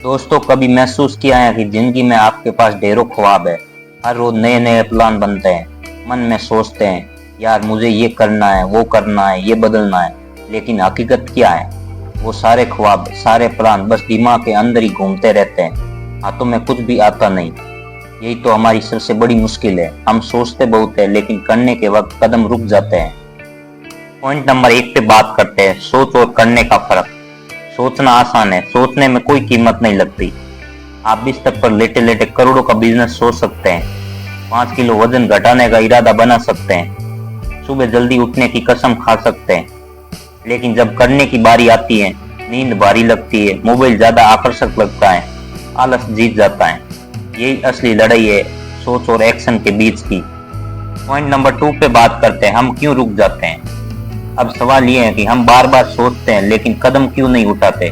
दोस्तों, कभी महसूस किया है कि जिंदगी में आपके पास ढेरों ख्वाब है। हर रोज नए नए प्लान बनते हैं। मन में सोचते हैं, यार मुझे ये करना है, वो करना है, ये बदलना है। लेकिन हकीकत क्या है? वो सारे ख्वाब, सारे प्लान बस दिमाग के अंदर ही घूमते रहते हैं। हाथों में कुछ भी आता नहीं। यही तो हमारी सबसे बड़ी मुश्किल है। हम सोचते बहुत है, लेकिन करने के वक्त कदम रुक जाते हैं। पॉइंट नंबर 1 पे बात करते हैं, सोच और करने का फर्क। सोचना आसान है, सोचने में कोई कीमत नहीं लगती। आप बिस्तर पर लेटे लेटे करोड़ों का बिजनेस सोच सकते हैं। 5 किलो वजन घटाने का इरादा बना सकते हैं। सुबह जल्दी उठने की कसम खा सकते हैं। लेकिन जब करने की बारी आती है, नींद भारी लगती है, मोबाइल ज्यादा आकर्षक लगता है, आलस जीत जाता है। यही असली लड़ाई है, सोच और एक्शन के बीच की। पॉइंट नंबर 2 पे बात करते हैं, हम क्यों रुक जाते हैं। अब सवाल ये है कि हम बार बार सोचते हैं, लेकिन कदम क्यों नहीं उठाते।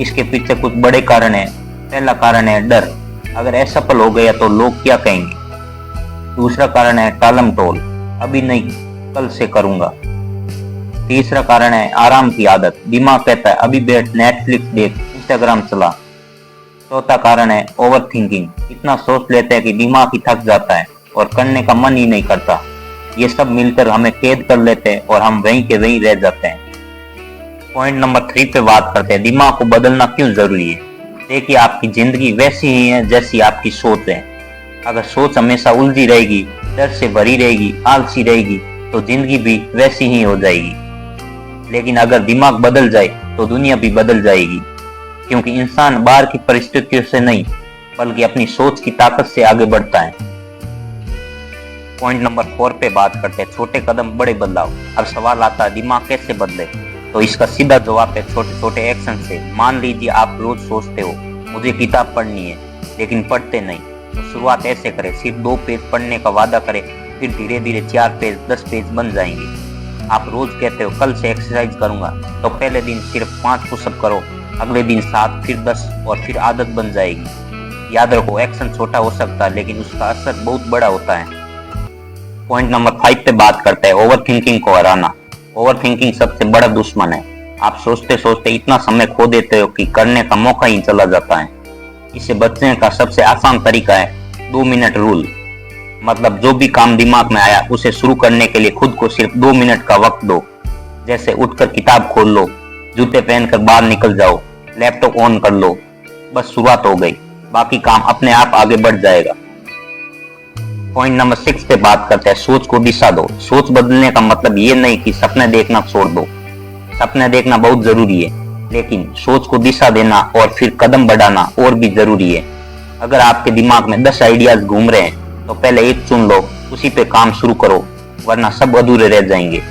इसके पीछे कुछ बड़े कारण हैं। पहला कारण है डर। अगर असफल हो गया तो लोग क्या कहेंगे। दूसरा कारण है टालम टोल, अभी नहीं, कल से करूंगा। तीसरा कारण है आराम की आदत। दिमाग कहता है अभी बैठ, नेटफ्लिक्स देख, इंस्टाग्राम चला। चौथा कारण है ओवर थिंकिंग। इतना सोच लेते हैं कि दिमाग ही थक जाता है और करने का मन ही नहीं करता। ये सब मिलकर हमें कैद कर लेते हैं और हम वहीं के वहीं रह जाते हैं। पॉइंट नंबर 3 पे बात करते हैं, दिमाग को बदलना क्यों जरूरी है। देखिए, आपकी जिंदगी वैसी ही है जैसी आपकी सोच है। अगर सोच हमेशा उलझी रहेगी, डर से भरी रहेगी, आलसी रहेगी, तो जिंदगी भी वैसी ही हो जाएगी। लेकिन अगर दिमाग बदल जाए तो दुनिया भी बदल जाएगी। क्योंकि इंसान बाहर की परिस्थितियों से नहीं, बल्कि अपनी सोच की ताकत से आगे बढ़ता है। पॉइंट नंबर 4 पे बात करते हैं, छोटे कदम बड़े बदलाव। अब सवाल आता है दिमाग कैसे बदले, तो इसका सीधा जवाब है छोटे छोटे एक्शन से। मान लीजिए आप रोज सोचते हो मुझे किताब पढ़नी है, लेकिन पढ़ते नहीं। तो शुरुआत ऐसे करें, सिर्फ 2 पेज पढ़ने का वादा करें, फिर धीरे धीरे 4 पेज, 10 पेज बन जाएंगे। आप रोज कहते हो कल से एक्सरसाइज करूंगा, तो पहले दिन सिर्फ 5 पुशअप करो, अगले दिन 7, फिर 10 और फिर आदत बन जाएगी। याद रखो, एक्शन छोटा हो सकता है, लेकिन उसका असर बहुत बड़ा होता है। पॉइंट नंबर 5 पे बात करते हैं, ओवर थिंकिंग को हराना। ओवर थिंकिंग सबसे बड़ा दुश्मन है। आप सोचते सोचते इतना समय खो देते हो कि करने का मौका ही चला जाता है। इससे बचने का सबसे आसान तरीका है 2 मिनट रूल। मतलब जो भी काम दिमाग में आया उसे शुरू करने के लिए खुद को सिर्फ 2 मिनट का वक्त दो। जैसे उठकर किताब खोल लो, जूते पहनकर बाहर निकल जाओ, लैपटॉप ऑन कर लो। बस शुरुआत हो गई, बाकी काम अपने आप आगे बढ़ जाएगा। पॉइंट नंबर 6 पे बात करते हैं, सोच को दिशा दो। सोच बदलने का मतलब ये नहीं कि सपने देखना छोड़ दो। सपने देखना बहुत जरूरी है, लेकिन सोच को दिशा देना और फिर कदम बढ़ाना और भी जरूरी है। अगर आपके दिमाग में 10 आइडियाज घूम रहे हैं, तो पहले एक चुन लो, उसी पे काम शुरू करो, वरना सब अधूरे रह जाएंगे।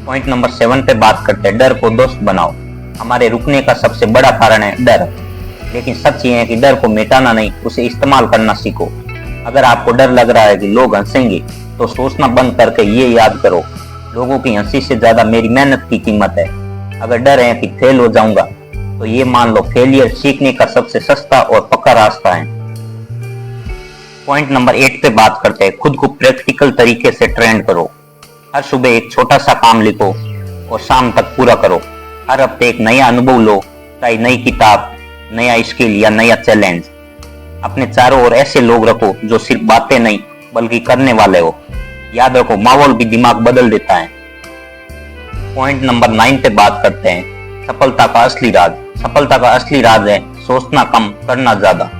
पॉइंट नंबर 7 पे बात करते हैं, डर को दोस्त बनाओ। हमारे रुकने का सबसे बड़ा कारण है डर। लेकिन सच ये है कि डर को मिटाना नहीं, उसे इस्तेमाल करना सीखो। अगर आपको डर लग रहा है कि लोग हंसेंगे, तो सोचना बंद करके ये याद करो, लोगों की हंसी से ज्यादा मेरी मेहनत की कीमत है। अगर डर है कि फेल हो जाऊंगा, तो ये मान लो फेलियर सीखने का सबसे सस्ता और पक्का रास्ता है। पॉइंट नंबर 8 पे बात करते हैं, खुद को प्रैक्टिकल तरीके से ट्रेन करो। हर सुबह एक छोटा सा काम लिखो और शाम तक पूरा करो। हर हफ्ते एक नया अनुभव लो, चाहे नई किताब, नया स्किल या नया चैलेंज। अपने चारों ओर ऐसे लोग रखो जो सिर्फ बातें नहीं बल्कि करने वाले हो। याद रखो, माहौल भी दिमाग बदल देता है। पॉइंट नंबर 9 पे बात करते हैं, सफलता का असली राज। सफलता का असली राज है सोचना कम, करना ज्यादा।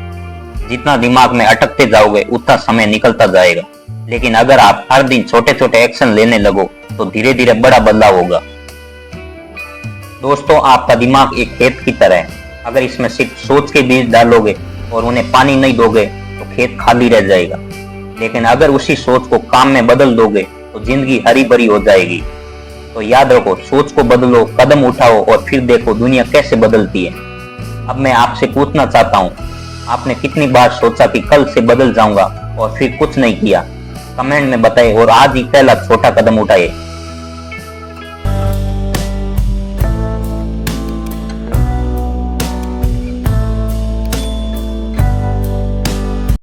जितना दिमाग में अटकते जाओगे, उतना समय निकलता जाएगा। लेकिन अगर आप हर दिन छोटे छोटे एक्शन लेने लगो, तो धीरे धीरे बड़ा बदलाव होगा। दोस्तों, आपका दिमाग एक खेत की तरह है। अगर इसमें सिर्फ सोच के बीज डालोगे और उन्हें पानी नहीं दोगे, तो खेत खाली रह जाएगा। लेकिन अगर उसी सोच को काम में बदल दोगे, तो जिंदगी हरी भरी हो जाएगी। तो याद रखो, सोच को बदलो, कदम उठाओ और फिर देखो दुनिया कैसे बदलती है। अब मैं आपसे पूछना चाहता हूँ, आपने कितनी बार सोचा कि कल से बदल जाऊंगा और फिर कुछ नहीं किया। कमेंट में बताएं और आज ही पहला छोटा कदम उठाइए।